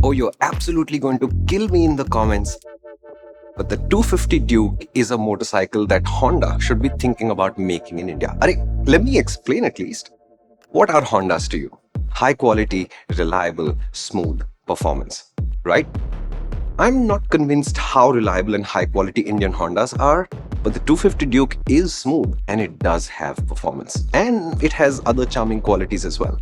Oh, you're absolutely going to kill me in the comments. But the 250 Duke is a motorcycle that Honda should be thinking about making in India. Let me explain at least. What are Hondas to you? High quality, reliable, smooth performance, right? I'm not convinced how reliable and high quality Indian Hondas are, but the 250 Duke is smooth and it does have performance. And it has other charming qualities as well.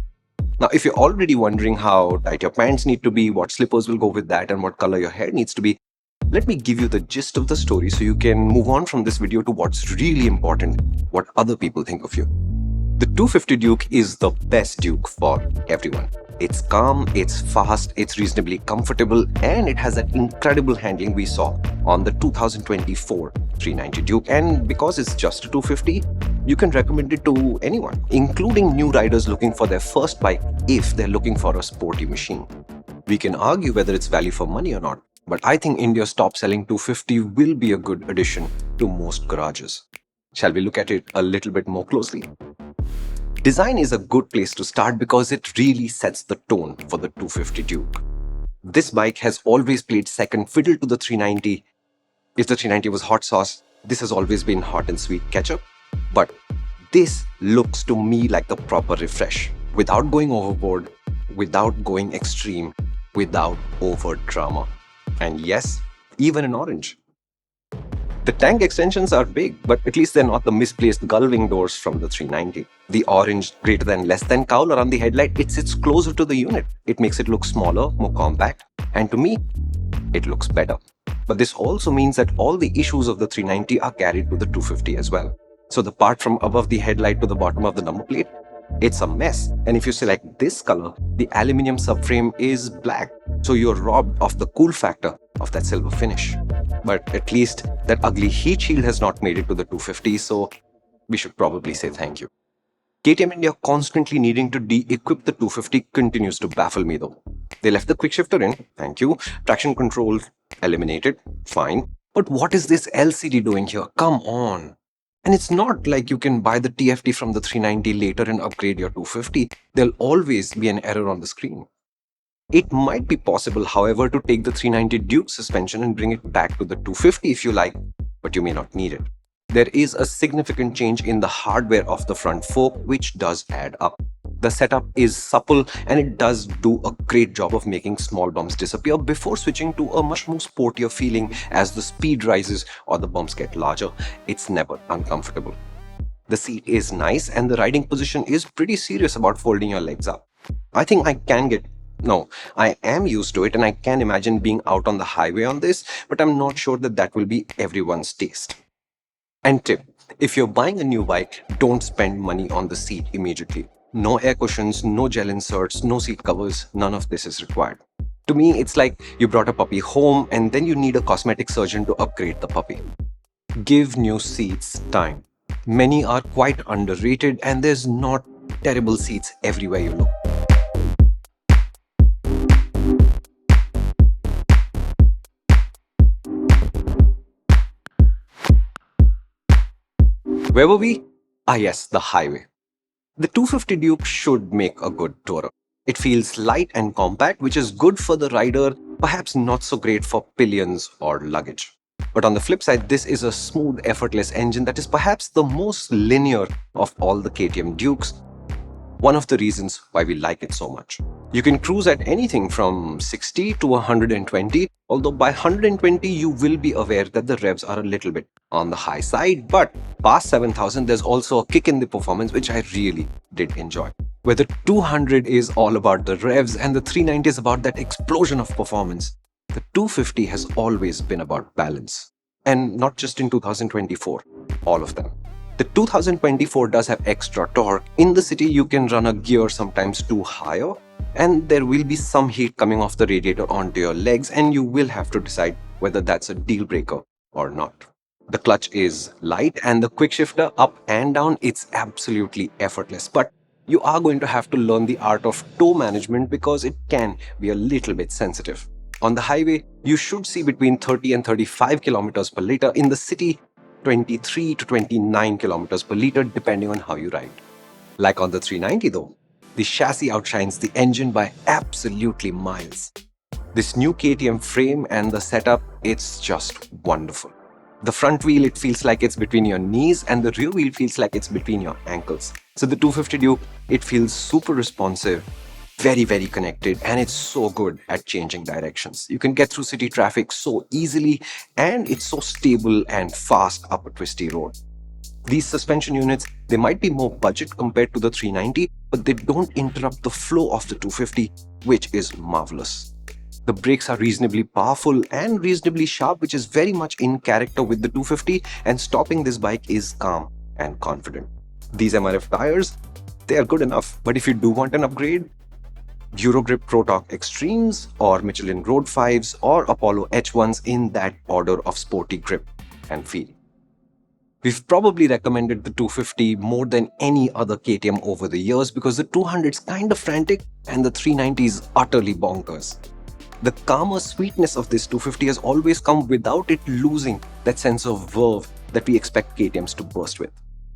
Now, if you're already wondering how tight your pants need to be, what slippers will go with that, and what color your hair needs to be, let me give you the gist of the story so you can move on from this video to what's really important, what other people think of you. The 250 Duke is the best Duke for everyone. It's calm, it's fast, it's reasonably comfortable, and it has that incredible handling we saw on the 2024 390 Duke. And because it's just a 250, you can recommend it to anyone, including new riders looking for their first bike if they're looking for a sporty machine. We can argue whether it's value for money or not, but I think India's top-selling 250 will be a good addition to most garages. Shall we look at it a little bit more closely? Design is a good place to start because it really sets the tone for the 250 Duke. This bike has always played second fiddle to the 390. If the 390 was hot sauce, this has always been hot and sweet ketchup. But this looks to me like the proper refresh, without going overboard, without going extreme, without overt drama. And yes, even in orange. The tank extensions are big, but at least they're not the misplaced gull-wing doors from the 390. The orange greater than less than cowl around the headlight, it sits closer to the unit. It makes it look smaller, more compact, and to me, it looks better. But this also means that all the issues of the 390 are carried to the 250 as well. So the part from above the headlight to the bottom of the number plate, it's a mess. And if you select this color, the aluminium subframe is black. So you're robbed of the cool factor of that silver finish. But at least that ugly heat shield has not made it to the 250, so we should probably say thank you. KTM India constantly needing to de-equip the 250 continues to baffle me though. They left the quick shifter in, thank you. Traction control eliminated, fine. But what is this LCD doing here? Come on. And it's not like you can buy the TFT from the 390 later and upgrade your 250. There'll always be an error on the screen. It might be possible, however, to take the 390 Duke suspension and bring it back to the 250 if you like, but you may not need it. There is a significant change in the hardware of the front fork, which does add up. The setup is supple and it does do a great job of making small bumps disappear before switching to a much more sportier feeling as the speed rises or the bumps get larger. It's never uncomfortable. The seat is nice and the riding position is pretty serious about folding your legs up. I think I am used to it and I can imagine being out on the highway on this, but I'm not sure that that will be everyone's taste. And tip, if you're buying a new bike, don't spend money on the seat immediately. No air cushions, no gel inserts, no seat covers, none of this is required. To me, it's like you brought a puppy home and then you need a cosmetic surgeon to upgrade the puppy. Give new seats time. Many are quite underrated and there's not terrible seats everywhere you look. Where were we? Yes, the highway. The 250 Duke should make a good tourer. It feels light and compact, which is good for the rider, perhaps not so great for pillions or luggage. But on the flip side, this is a smooth, effortless engine that is perhaps the most linear of all the KTM Dukes. One of the reasons why we like it so much. You can cruise at anything from 60 to 120, although by 120 you will be aware that the revs are a little bit on the high side, but past 7,000 there's also a kick in the performance which I really did enjoy. Where the 200 is all about the revs and the 390 is about that explosion of performance, the 250 has always been about balance. And not just in 2024, all of them. The 2024 does have extra torque. In the city, you can run a gear sometimes too higher, and there will be some heat coming off the radiator onto your legs, and you will have to decide whether that's a deal breaker or not. The clutch is light, and the quick shifter up and down, it's absolutely effortless. But you are going to have to learn the art of toe management because it can be a little bit sensitive. On the highway, you should see between 30 and 35 kilometers per liter. In the city, 23 to 29 kilometers per liter depending on how you ride. Like on the 390 though, the chassis outshines the engine by absolutely miles. This new KTM frame and the setup, it's just wonderful. The front wheel, it feels like it's between your knees, and the rear wheel feels like it's between your ankles. So the 250 Duke, it feels super responsive, very, very connected, and it's so good at changing directions. You can get through city traffic so easily, and it's so stable and fast up a twisty road. These suspension units, they might be more budget compared to the 390, but they don't interrupt the flow of the 250, which is marvelous. The brakes are reasonably powerful and reasonably sharp, which is very much in character with the 250, and stopping this bike is calm and confident. These MRF tires, they are good enough, but if you do want an upgrade, Eurogrip Pro Torque Extremes or Michelin Road 5s or Apollo H1s in that order of sporty grip and feel. We've probably recommended the 250 more than any other KTM over the years because the 200 is kind of frantic and the 390 is utterly bonkers. The calmer sweetness of this 250 has always come without it losing that sense of verve that we expect KTMs to burst with.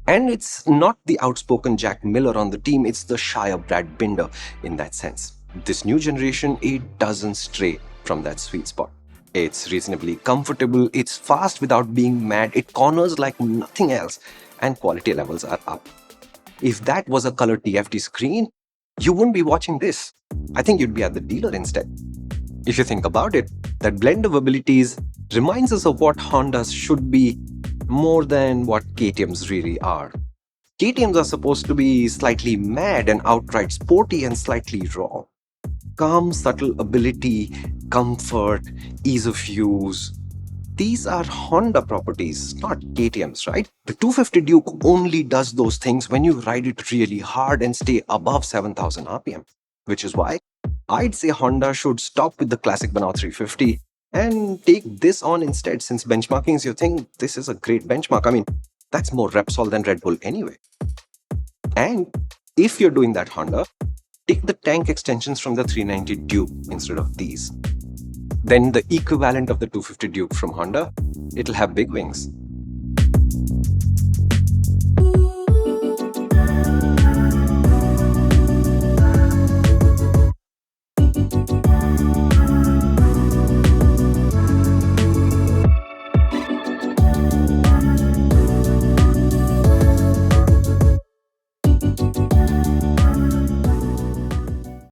And it's not the outspoken Jack Miller on the team, it's the shyer Brad Binder in that sense. This new generation, it doesn't stray from that sweet spot. It's reasonably comfortable, it's fast without being mad, it corners like nothing else, and quality levels are up. If that was a color TFT screen, you wouldn't be watching this. I think you'd be at the dealer instead. If you think about it, that blend of abilities reminds us of what Hondas should be more than what KTMs really are. KTMs are supposed to be slightly mad and outright sporty and slightly raw. Calm, subtle ability, comfort, ease of use. These are Honda properties, not KTM's, right? The 250 Duke only does those things when you ride it really hard and stay above 7,000 RPM, which is why I'd say Honda should stop with the classic Banao 350 and take this on instead, since benchmarking is your thing. This is a great benchmark. I mean, that's more Repsol than Red Bull anyway. And if you're doing that Honda, take the tank extensions from the 390 Duke instead of these. Then the equivalent of the 250 Duke from Honda, it'll have big wings.